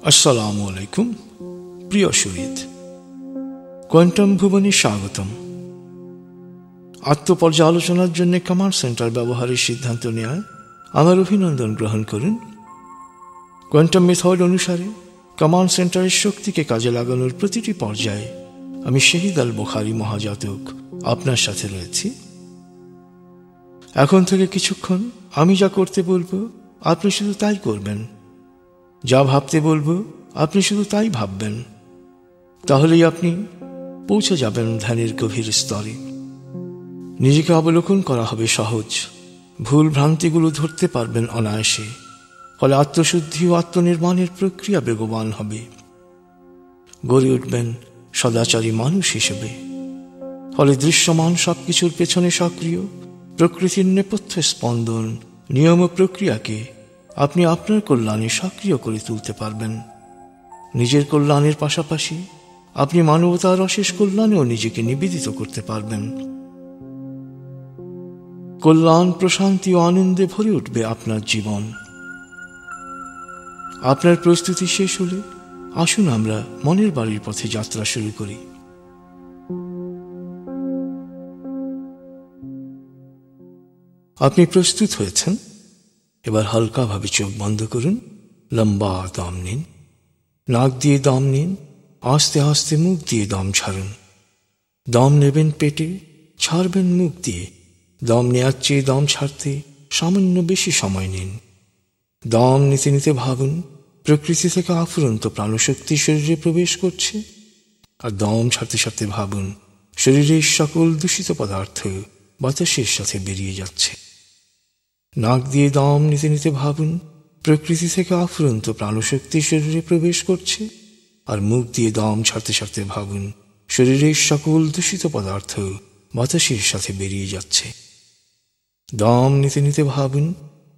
আসসালামু আলাইকুম প্রিয় শহীদ, কোয়ান্টাম ভুবনে স্বাগতম। আত্মপর্যালোচনার জন্য কমান্ড সেন্টার ব্যবহারের সিদ্ধান্ত নেওয়ায় আমার অভিনন্দন গ্রহণ করুন। কোয়ান্টাম মেথড অনুসারে কমান্ড সেন্টারের শক্তিকে কাজে লাগানোর প্রতিটি পর্যায়ে আমি শহীদ আল বুখারী মহাজাতক আপনার সাথে রয়েছি। এখন থেকে কিছুক্ষণ আমি যা করতে বলবো আপনি শুধু তাই করবেন, যা ভাবতে বলবো আপনি শুধু তাই ভাববেন। তাহলেই আপনি পৌঁছে যাবেন ধ্যানের গভীর স্তরে। নিজেকে অবলোকন করা হবে সহজ, ভুল ভ্রান্তিগুলো ধরতে পারবেন অনায়াসে। ফলে আত্মশুদ্ধি ও আত্মনির্মাণের প্রক্রিয়া বেগবান হবে। গড়ে উঠবেন সদাচারী মানুষ হিসেবে। ফলে দৃশ্যমান সবকিছুর পেছনে সক্রিয় প্রকৃতির নেপথ্য স্পন্দন, নিয়ম ও প্রক্রিয়াকে আপনি আপনার কল্যাণে সক্রিয় করে তুলতে পারবেন। নিজের কল্যাণের পাশাপাশি আপনি মানবতার অশেষ কল্যাণেও নিজেকে নিবেদিত করতে পারবেন। কল্যাণ, প্রশান্তি ও আনন্দে ভরে উঠবে আপনার জীবন। আপনার প্রস্তুতি শেষ হলে আসুন আমরা মনের বাড়ির পথে যাত্রা শুরু করি। আপনি প্রস্তুত হয়েছেন? এবার হালকাভাবে চোখ বন্ধ করুন, লম্বা দম নিন। নাক দিয়ে দম নিন, আস্তে আস্তে মুখ দিয়ে দম ছাড়ুন। দম নেবেন পেটে, ছাড়বেন মুখ দিয়ে। দম নেওয়ার চেয়ে দম ছাড়তে সামান্য বেশি সময় নিন। দম নিতে নিতে ভাবুন প্রকৃতি থেকে আফুরন্ত প্রাণশক্তি শরীরে প্রবেশ করছে। আর দম ছাড়তে ছাড়তে ভাবুন শরীরের সকল দূষিত পদার্থ বাতাসের সাথে বেরিয়ে যাচ্ছে। নাক দিয়ে দম নিতে নিতে ভাবুন প্রকৃতি থেকে আফুরন্ত প্রাণশক্তি শরীরে প্রবেশ করছে। আর মুখ দিয়ে দম ছাড়তে ছাড়তে ভাবুন শরীরের সকল দূষিত পদার্থ বাতাসের সাথে বেরিয়ে যাচ্ছে। দম নিতে নিতে ভাবুন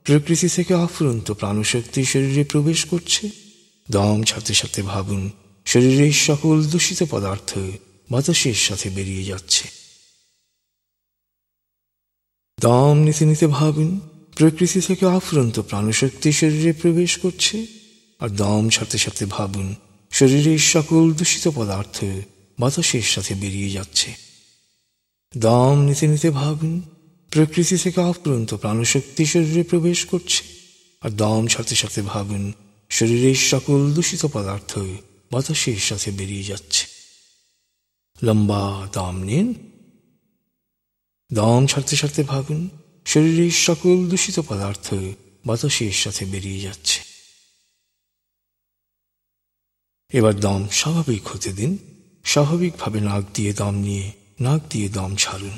প্রকৃতি থেকে আফুরন্ত প্রাণশক্তি শরীরে প্রবেশ করছে। দম ছাড়তে ছাড়তে ভাবুন শরীরের সকল দূষিত পদার্থ বাতাসের সাথে বেরিয়ে যাচ্ছে। দম নিতে নিতে ভাবুন প্রকৃতি থেকে আফুরন্ত প্রাণশক্তি শরীরে প্রবেশ করছে। আর দম ছাড়তে ছাড়তে ভাবুন শরীরের সকল দূষিত পদার্থ বাতাসের সাথে বেরিয়ে যাচ্ছে। দম নিতে নিতে ভাবুন প্রকৃতি থেকে আফুরন্ত প্রাণশক্তি শরীরে প্রবেশ করছে। আর দম ছাড়তে ছাড়তে ভাবুন শরীরের সকল দূষিত পদার্থ বাতাসের সাথে বেরিয়ে যাচ্ছে। লম্বা দম নিন। দম ছাড়তে ছাড়তে ভাবুন শরীরের সকল দূষিত পদার্থ বাতাসের সাথে বেরিয়ে যাচ্ছে। এবার দম স্বাভাবিক হতে দিন। স্বাভাবিকভাবে নাক দিয়ে দম নিয়ে নাক দিয়ে দম ছাড়ুন।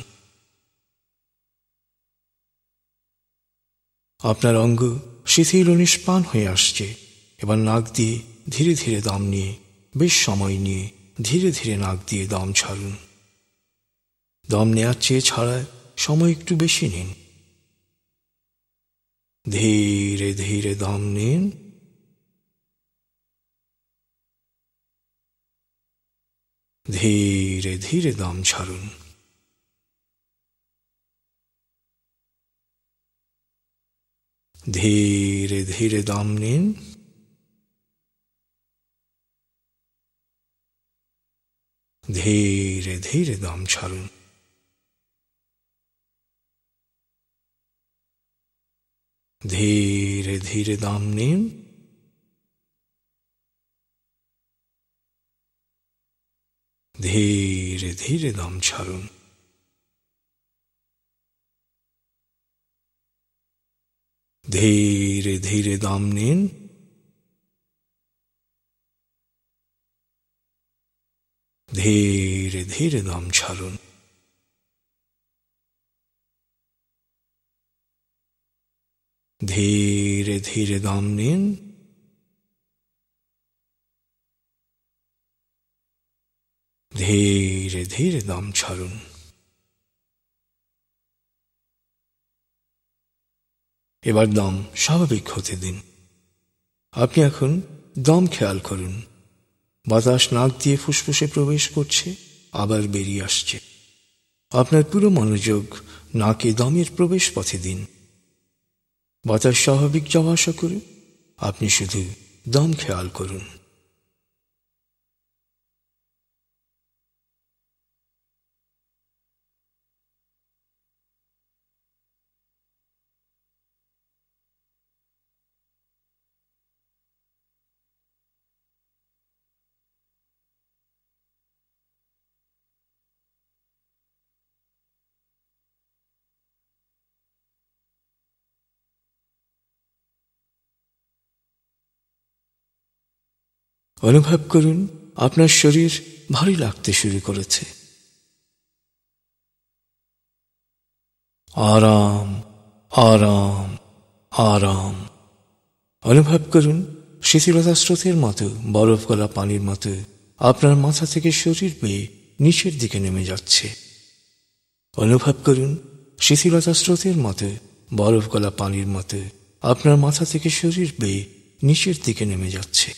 আপনার অঙ্গ শিথিল ও নিষ্প্রাণ হয়ে আসছে। এবার নাক দিয়ে ধীরে ধীরে দম নিয়ে বেশ সময় নিয়ে ধীরে ধীরে নাক দিয়ে দম ছাড়ুন। দম নেওয়ার চেয়ে ছাড়ায় সময় একটু বেশি নিন। ধীরে ধীরে দম নিন। ধীরে ধীরে দম ছাড়ুন। ধীরে ধীরে দম নিন। ধীরে ধীরে দম ছাড়ুন। ধীরে ধীরে দম নিন। ধীরে ধীরে দম ছাড়ুন। ধীরে ধীরে দম নিন। ধীরে ধীরে দম ছাড়ুন। ধীরে ধীরে দম নিন। ধীরে ধীরে দম ছাড়ুন। এবার দম স্বাভাবিক হতে দিন। আপনি এখন দম খেয়াল করুন। বাতাস নাক দিয়ে ফুসফুসে প্রবেশ করছে, আবার বেরিয়ে আসছে। আপনার পুরো মনোযোগ নাকে দমের প্রবেশ পথে দিন। বাতাস স্বাভাবিক যাওয়া আসা করে আপনি শুধু দম খেয়াল করুন। অনুভব করুন আপনার শরীর ভারী লাগতে শুরু করেছে। আরাম, আরাম, আরাম। অনুভব করুন শিথিলতা স্রোতের মতো, বরফ গলা পানির মতো আপনার মাথা থেকে শরীর বেয়ে নিচের দিকে নেমে যাচ্ছে। অনুভব করুন শিথিলতা স্রোতের মতো, বরফ গলা পানির মতো আপনার মাথা থেকে শরীর বেয়ে নিচের দিকে নেমে যাচ্ছে।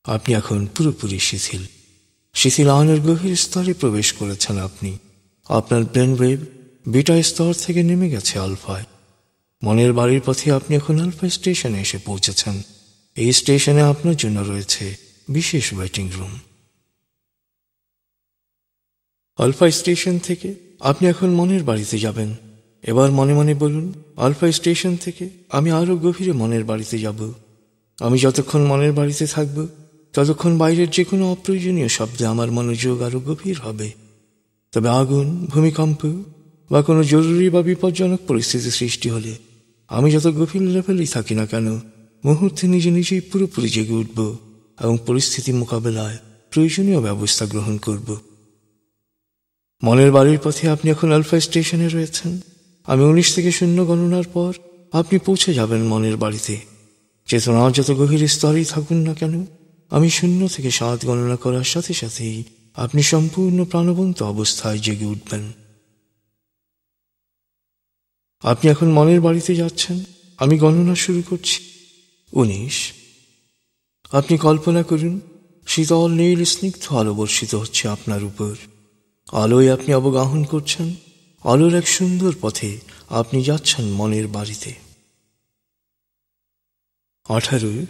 আপনি এখন পুরোপুরি শিথিল। শিথিল আয়নের গভীর স্তরে প্রবেশ করেছেন আপনি। আপনার ব্রেন ওয়েভ বিটা স্তর থেকে নেমে গেছে আলফায়। মনের বাড়ির পথে আপনি এখন আলফা স্টেশনে এসে পৌঁছেছেন। এই স্টেশনে আপনার জন্য রয়েছে বিশেষ ওয়েটিং রুম। আলফা স্টেশন থেকে আপনি এখন মনের বাড়িতে যাবেন। এবার মনে মনে বলুন, আলফা স্টেশন থেকে আমি আরো গভীরে মনের বাড়িতে যাব। আমি যতক্ষণ মনের বাড়িতে থাকব ততক্ষণ বাইরের যে কোনো অপ্রয়োজনীয় শব্দে আমার মনোযোগ আরো গভীর হবে। তবে আগুন, ভূমিকম্প বা কোনো জরুরি বা বিপজ্জনক পরিস্থিতি সৃষ্টি হলে আমি যত গভীর লেভেলেই থাকি না কেন, মুহূর্তে নিজে নিজেই পুরোপুরি জেগে উঠব এবং পরিস্থিতি মোকাবেলায় প্রয়োজনীয় ব্যবস্থা গ্রহণ করব। মনের বাড়ির পথে আপনি এখন আলফা স্টেশনে রয়েছেন। আমি 19 থেকে 0 গণনার পর আপনি পৌঁছে যাবেন মনের বাড়িতে। চেতনা যত গভীর স্তরেই থাকুন না কেন, আমি 0 থেকে 7 গণনা করার সাথে সাথেই আপনি সম্পূর্ণ প্রাণবন্ত অবস্থায় জেগে উঠবেন। আপনি এখন মনের বাড়িতে যাচ্ছেন। আমি গণনা শুরু করছি। 19। আপনি কল্পনা করুন শীতল নীল স্নিগ্ধ আলো বর্ষিত হচ্ছে আপনার উপর। আলোয় আপনি অবগাহন করছেন। আলোর এক সুন্দর পথে আপনি যাচ্ছেন মনের বাড়িতে। 18,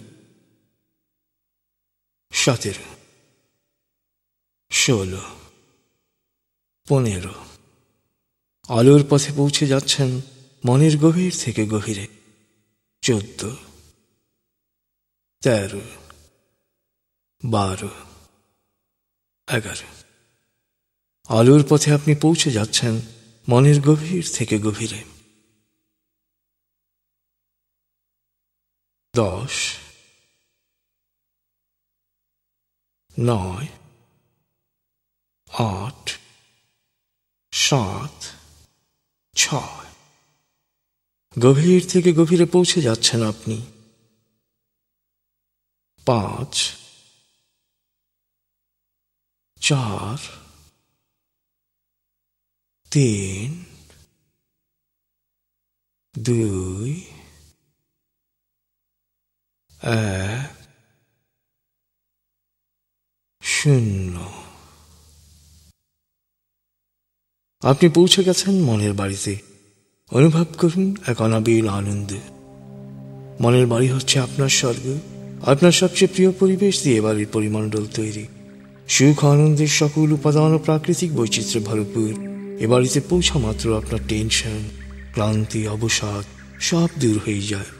17, 16, 15। আলোর পথে পৌঁছে যাচ্ছেন মনের গভীর থেকে গভীরে। 14, 13, 12, 11। আলোর পথে আপনি পৌঁছে যাচ্ছেন মনের গভীর থেকে গভীরে। 10, 9, 8, 7, 6। গভীর থেকে গভীরে পৌঁছে যাচ্ছেন আপনি। 5, 4, 3, 2, 1, 0। আপনি পৌঁছে গেছেন মনের বাড়িতে। অনুভব করুন এক অনাবিল আনন্দ। মনের বাড়ি হচ্ছে আপনার স্বর্গ। আপনার সবচেয়ে প্রিয় পরিবেশ দিয়ে বাড়ির পরিমণ্ডল তৈরি। সুখ আনন্দের সকল উপাদান ও প্রাকৃতিক বৈচিত্র্যে ভরপুর। এ বাড়িতে পৌঁছা মাত্র আপনার টেনশন, ক্লান্তি, অবসাদ সব দূর হয়ে যায়।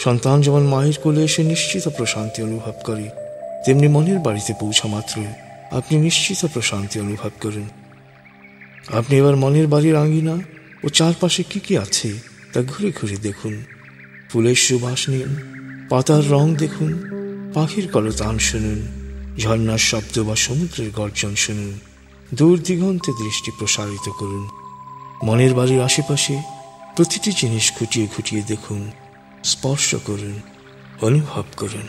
সন্তান যেমন মায়ের কোলে এসে নিশ্চিত প্রশান্তি অনুভব করে, তেমনি মনের বাড়িতে পৌঁছা মাত্র আপনি নিশ্চিত প্রশান্তি অনুভব করুন। আপনি এবার মনের বাড়ির আঙিনা ও চারপাশে কি কি আছে তা ঘুরে ঘুরে দেখুন। ফুলের সুবাস নিন, পাতার রং দেখুন, পাখির কলতান শুনুন, ঝর্ণার শব্দ বা সমুদ্রের গর্জন শুনুন। দূর দিগন্তে দৃষ্টি প্রসারিত করুন। মনের বাড়ির আশেপাশে প্রতিটি জিনিস খুঁটিয়ে খুঁটিয়ে দেখুন, স্পর্শ করুন, অনুভব করুন।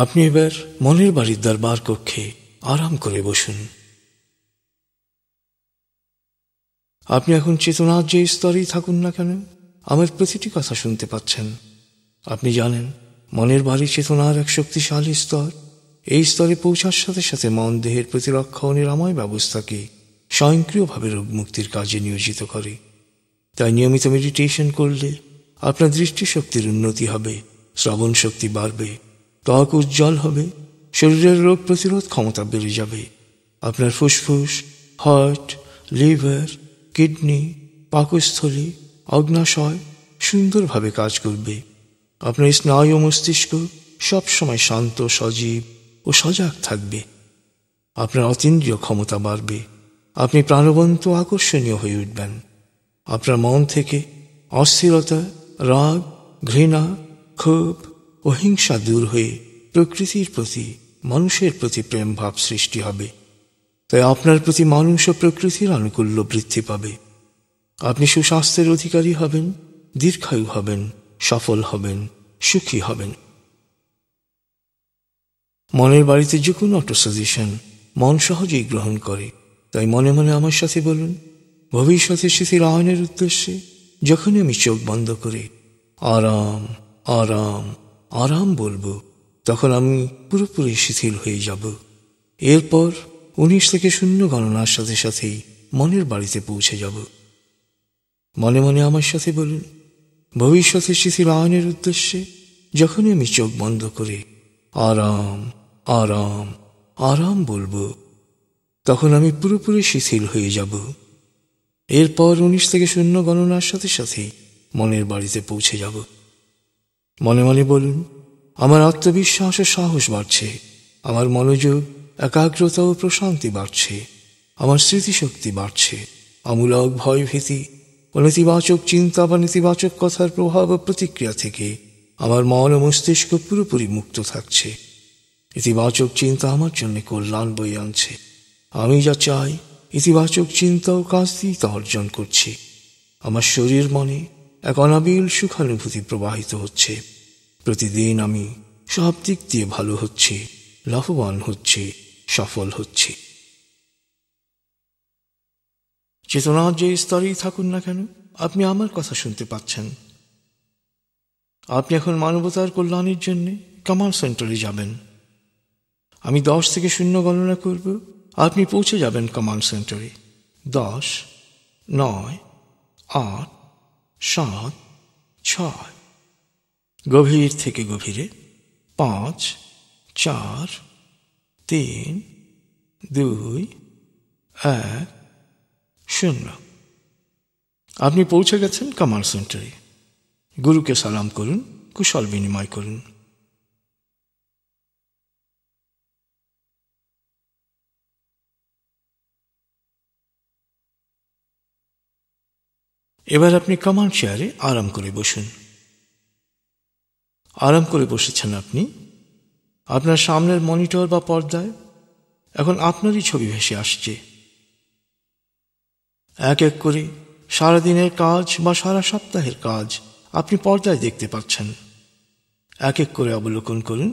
আপনি এবার মনের বাড়ির দরবার কক্ষে আরাম করে বসুন। আপনি এখন চেতনার যে স্তরেই থাকুন না কেন, আমার প্রতিটি কথা শুনতে পাচ্ছেন। আপনি জানেন মনের বাড়ি চেতনার এক শক্তিশালী স্তর। এই স্তরে পৌঁছার সাথে সাথে মন দেহের প্রতিরক্ষা ও নিরাময় ব্যবস্থাকে স্বয়ংক্রিয়ভাবে রোগ মুক্তির কাজে নিয়োজিত করে। তাই নিয়মিত মেডিটেশন করলে আপনার দৃষ্টিশক্তির উন্নতি হবে, শ্রবণ শক্তি বাড়বে, ত্বক উজ্জ্বল হবে, শরীরের রোগ প্রতিরোধ ক্ষমতা বেড়ে যাবে। আপনার ফুসফুস, হার্ট, লিভার, কিডনি, পাকস্থলী, অগ্নাশয় সুন্দরভাবে কাজ করবে। আপনার স্নায়ু ও মস্তিষ্ক সবসময় শান্ত, সজীব ও সজাগ থাকবে। আপনার অতীন্দ্রিয় ক্ষমতা বাড়বে। আপনি প্রাণবন্ত, আকর্ষণীয় হয়ে উঠবেন। আপনার মন থেকে অস্থিরতা, রাগ, ঘৃণা, ক্ষোভ ও হিংসা দূর হয়ে প্রকৃতির প্রতি, মানুষের প্রতি প্রেম ভাব সৃষ্টি হবে। তাই আপনার প্রতি মানুষ ও প্রকৃতির আনুকূল্য বৃদ্ধি পাবে। আপনি সুস্বাস্থ্যের অধিকারী হবেন, দীর্ঘায়ু হবেন, সফল হবেন, সুখী হবেন। মনের বাড়িতে যে কোনো অটো সাজেশন মন সহজেই গ্রহণ করে। তাই মনে মনে আমার সাথে বলুন, ভবিষ্যতে শিথিল আয়নের উদ্দেশ্যে যখনই আমি চোখ বন্ধ করে আরাম আরাম আরাম বলবো, তখন আমি পুরোপুরি শিথিল হয়ে যাব। এরপর 19 থেকে 0 গণনার সাথে সাথেই মনের বাড়িতে পৌঁছে যাব। মনে মনে আমার সাথে বলুন, ভবিষ্যতে শিথিল আয়নের উদ্দেশ্যে যখনই আমি চোখ বন্ধ করে আরাম আরাম আরাম বলবো, তখন আমি পুরোপুরি শিথিল হয়ে যাব। এরপর 19 থেকে 0 গণনার সাথে সাথেই মনের বাড়িতে পৌঁছে যাব। মনে মনে বলুন, আমার আত্মবিশ্বাস ও সাহস বাড়ছে, আমার মনোযোগ, একাগ্রতা ও প্রশান্তি বাড়ছে, আমার স্মৃতিশক্তি বাড়ছে, আমূলক ভয় ভীতি ও নেতিবাচক চিন্তা বা নেতিবাচক কথার প্রভাব ও প্রতিক্রিয়া থেকে আমার মন ও মস্তিষ্ক পুরোপুরি মুক্ত থাকছে। ইতিবাচক চিন্তা আমার জন্য কল্যাণ বয়ে আনছে। আমি যা চাই ইতিবাচক চিন্তা ও কাজ দিয়ে তা অর্জন করছি। আমার শরীর মনে এক অনাবিল সুখানুভূতি প্রবাহিত হচ্ছে। প্রতিদিন আমি সব দিক দিয়ে ভালো হচ্ছি, লাভবান হচ্ছি, সফল হচ্ছি। চেতনার যে স্তরেই থাকুন না কেন, আপনি আমার কথা শুনতে পাচ্ছেন। আপনি এখন মানবতার কল্যাণের জন্য কমান্ড সেন্টারে যাবেন। আমি 10 থেকে 0 গণনা করব, আপনি পৌঁছে যাবেন কমান্ড সেন্টারে। 10, 9, 8, 7, 6। গভীর থেকে গভীরে 5, 4, 3, 2, 1, 0। আপনি পৌঁছে গেছেন কমান্ড সেন্টারে। গুরুকে সালাম করুন, কুশল বিনিময় করুন। এবার আপনি কমান্ড চেয়ারে আরাম করে বসুন। আরাম করে বসেছেন আপনি। আপনার সামনের মনিটর বা পর্দায় এখন আপনারই ছবি ভেসে আসছে। এক এক করে সারাদিনের কাজ বা সারা সপ্তাহের কাজ আপনি পর্দায় দেখতে পাচ্ছেন। এক এক করে অবলোকন করুন।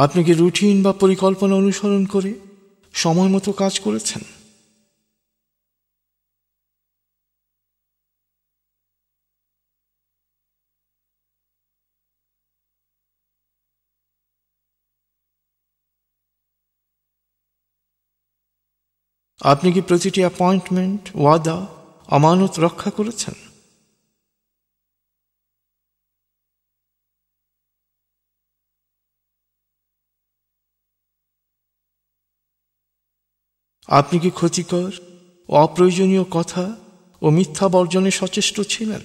আপনি কি রুটিন বা পরিকল্পনা অনুসরণ করে সময় মতো কাজ করেছেন? আপনি কি প্রতিটি অ্যাপয়েন্টমেন্ট, ওয়াদা, আমানত রক্ষা করেছেন? আপনি কি ক্ষতিকর ও অপ্রয়োজনীয় কথা ও মিথ্যা বর্জনে সচেষ্ট ছিলেন?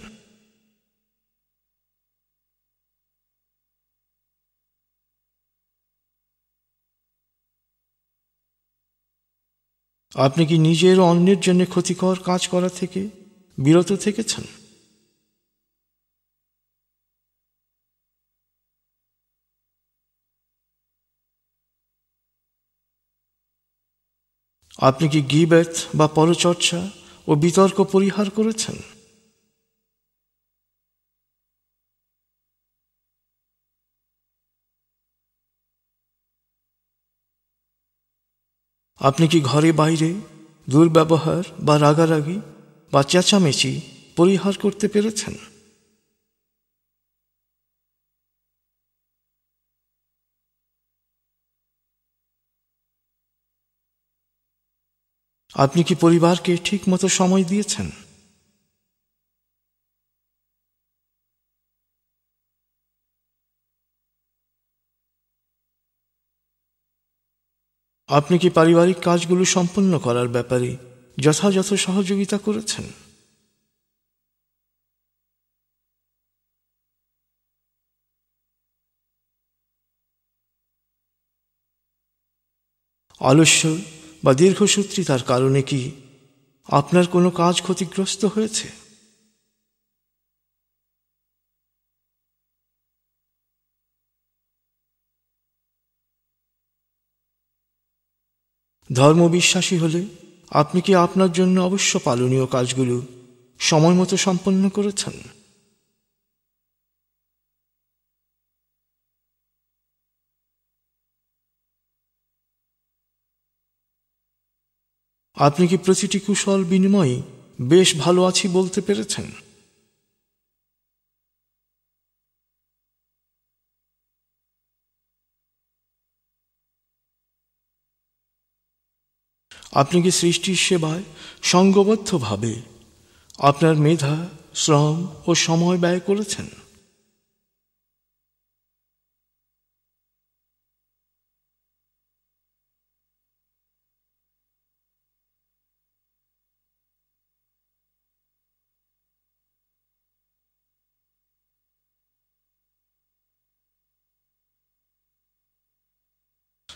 আপনি কি নিজের ও অন্যের জন্য ক্ষতিকর কাজ করা থেকে বিরত থেকেছেন? আপনি কি গীবত বা পরচর্চা ও বিতর্ক পরিহার করেছেন? আপনি কি ঘরে বাইরে দুর্ব্যবহার বা রাগারাগি বা চেঁচামেচি পরিহার করতে পেরেছেন? আপনি কি পরিবারকে ঠিকমতো সময় দিয়েছেন? আপনি কি পারিবারিক কাজগুলো সম্পন্ন করার ব্যাপারে যথাযথ সহযোগিতা করেছেন? আলস্য বা দীর্ঘসূত্রিতার কারণে কি আপনার কোনো কাজ ক্ষতিগ্রস্ত হয়েছে? ধর্মবিশ্বাসী হলে আপনি কি আপনার জন্য অবশ্য পালনীয় কাজগুলো সময় মতো সম্পন্ন করেছেন? আপনি কি প্রতিটি কুশল বিনিময়ে বেশ ভালো আছি বলতে পেরেছেন? আপনি কি সৃষ্টির সেবায় সঙ্গবদ্ধভাবে আপনার মেধা, শ্রম ও সময় ব্যয় করেছেন?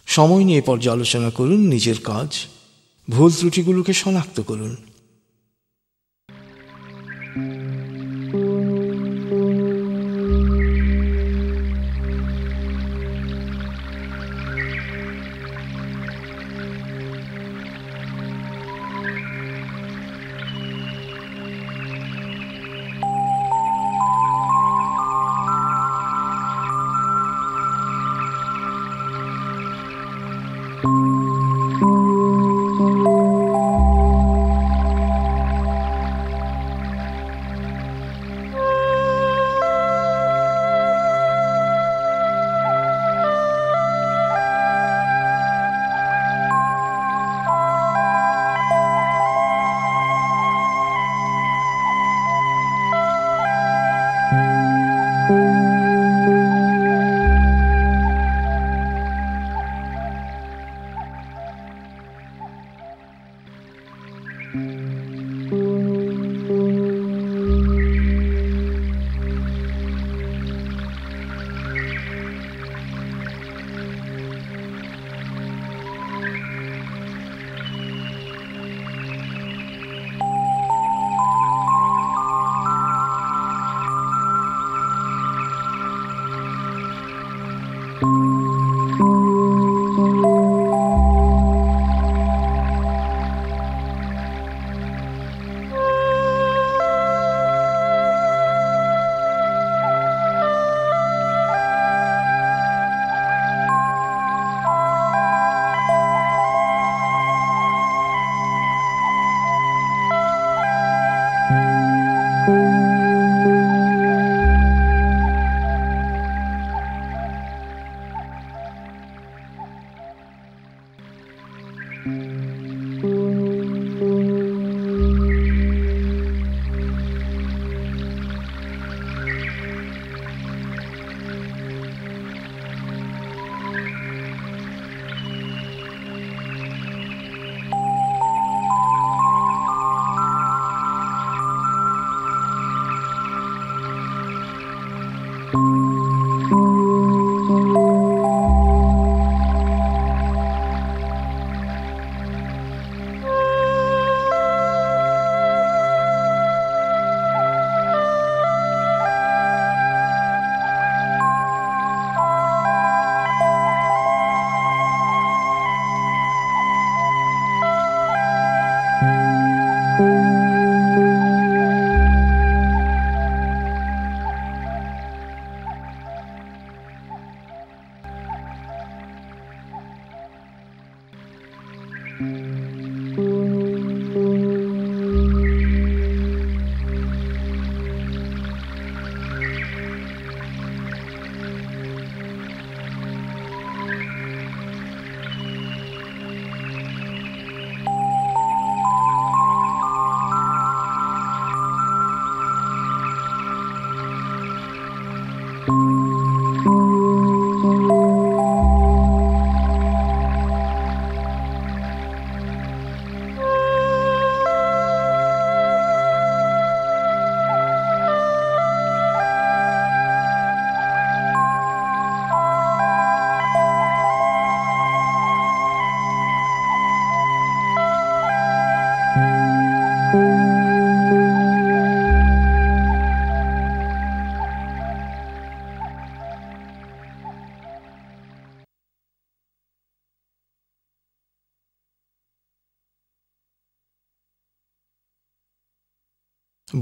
সময় নিয়ে পর্যালোচনা করুন নিজের কাজ, ভুল ত্রুটিগুলোকে শনাক্ত করুন।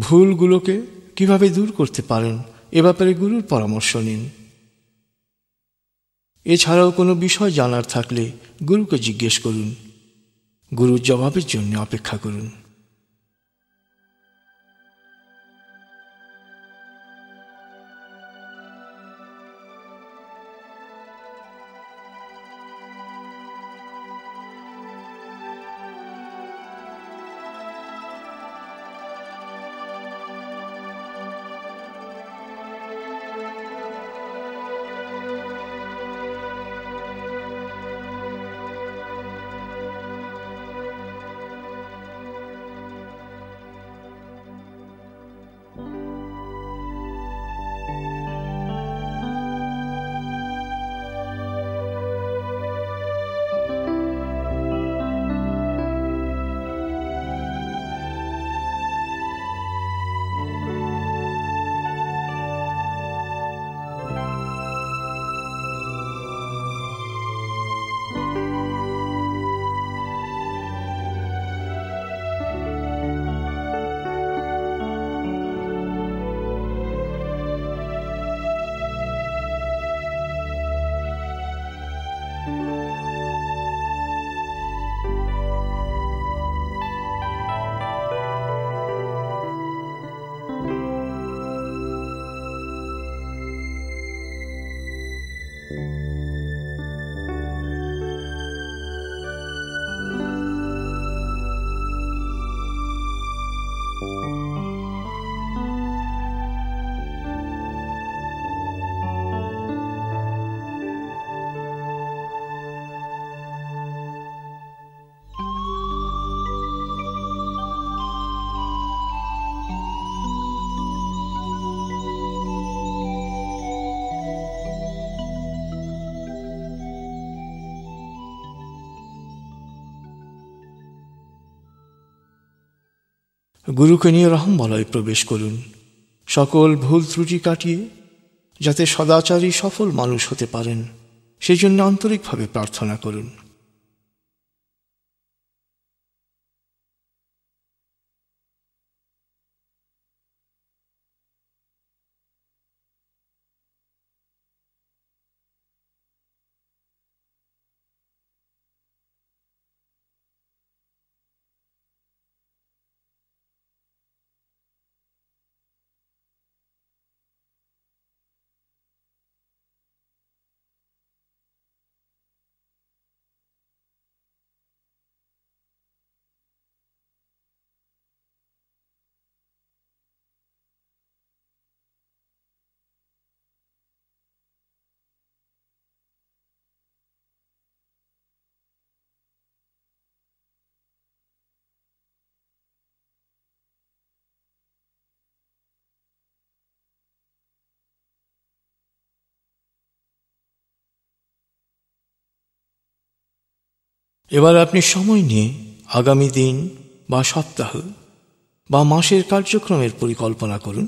ভুলগুলোকে কিভাবে দূর করতে পারেন এ ব্যাপারে গুরুর পরামর্শ নিন। এছাড়াও কোনো বিষয় জানার থাকলে গুরুকে জিজ্ঞেস করুন। গুরুর জবাবের জন্য অপেক্ষা করুন। গুরুকে নিয়ে রহমবলয়ে প্রবেশ করুন। সকল ভুল ত্রুটি কাটিয়ে যাতে সদাচারী সফল মানুষ হতে পারেন সেই জন্য আন্তরিকভাবে প্রার্থনা করুন। এবার আপনি সময় নিয়ে আগামী দিন বা সপ্তাহ বা মাসের কার্যক্রমের পরিকল্পনা করুন।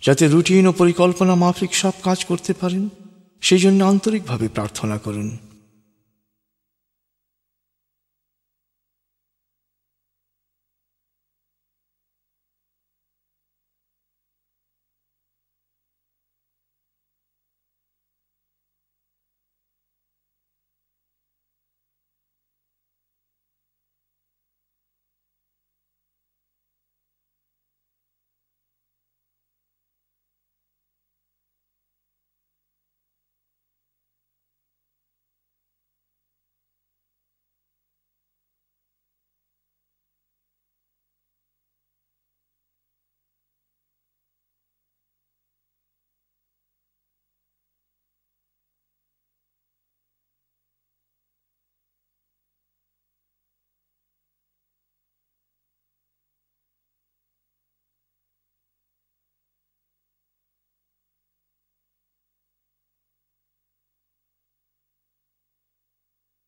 যাতে রুটিন ও পরিকল্পনা মাফিক সব কাজ করতে পারেন, সেই জন্য আন্তরিকভাবে প্রার্থনা করুন।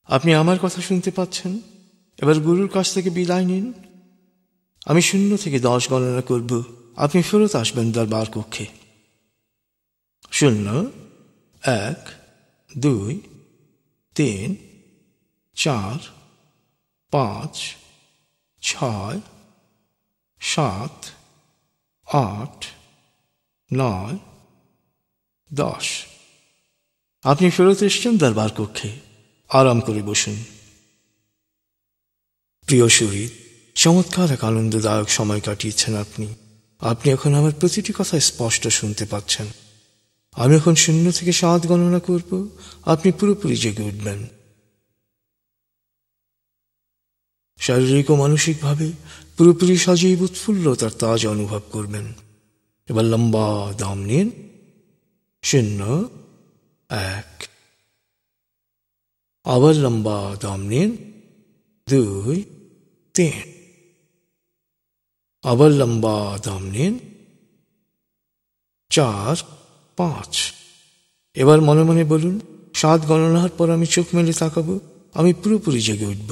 আপনি আমার কথা শুনতে পাচ্ছেন? এবার গুরুর কাছ থেকে বিদায় নিন। আমি 0 থেকে 10 গণনা করব, আপনি ফেরত আসবেন দরবার কক্ষে। 0, 1, 2, 3, 4, 5, 6, 7, 8, 9, 10। আপনি ফেরত এসছেন দরবার কক্ষে। আরাম করে বসুন। প্রিয় শরীর, চমৎকার এক আনন্দদায়ক সময় কাটিয়েছেন আপনি। আপনি এখন আমার প্রতিটি কথা স্পষ্ট শুনতে পাচ্ছেন। আমি এখন 0 থেকে 7 গণনা করব, আপনি পুরোপুরি জেগে উঠবেন। শারীরিক ও মানসিকভাবে পুরোপুরি সজীব উৎফুল্লতার তাজ অনুভব করবেন। এবার লম্বা দম নিন। 0, 1। আবার লম্বা দম নিন। 2, 3। আবার লম্বা দম নিন। 4, 5। এবার মনে মনে বলুন, 7 গণনার পর আমি চোখ মেলে তাকাবো, আমি পুরোপুরি জেগে উঠব।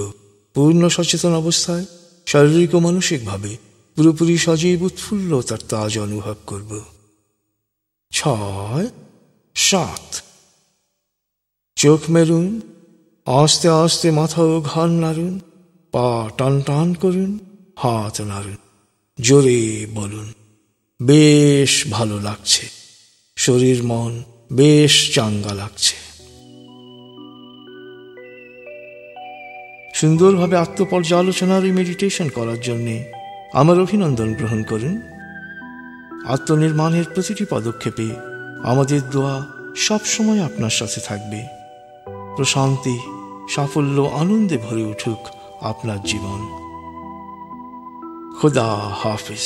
পূর্ণ সচেতন অবস্থায় শারীরিক ও মানসিকভাবে পুরোপুরি সজীব উৎফুল্লতার তাজ অনুভব করব। 6, 7। চোখ মেলুন, আস্তে আস্তে মাথা ও ঘাড় নাড়ুন, পা টান টান করুন, হাত নাড়ুন, জোরে বলুন, বেশ ভালো লাগছে, শরীর মন বেশ চাঙ্গা লাগছে। সুন্দরভাবে আত্মপর্যালোচনার এই মেডিটেশন করার জন্য আমার অভিনন্দন গ্রহণ করুন। আত্মনির্মাণের প্রতিটি পদক্ষেপে আমাদের দোয়া সবসময় আপনার সাথে থাকবে। প্রশান্তি, সাফল্য, আনন্দে ভরে উঠুক আপনার জীবন। খুদা হাফিজ।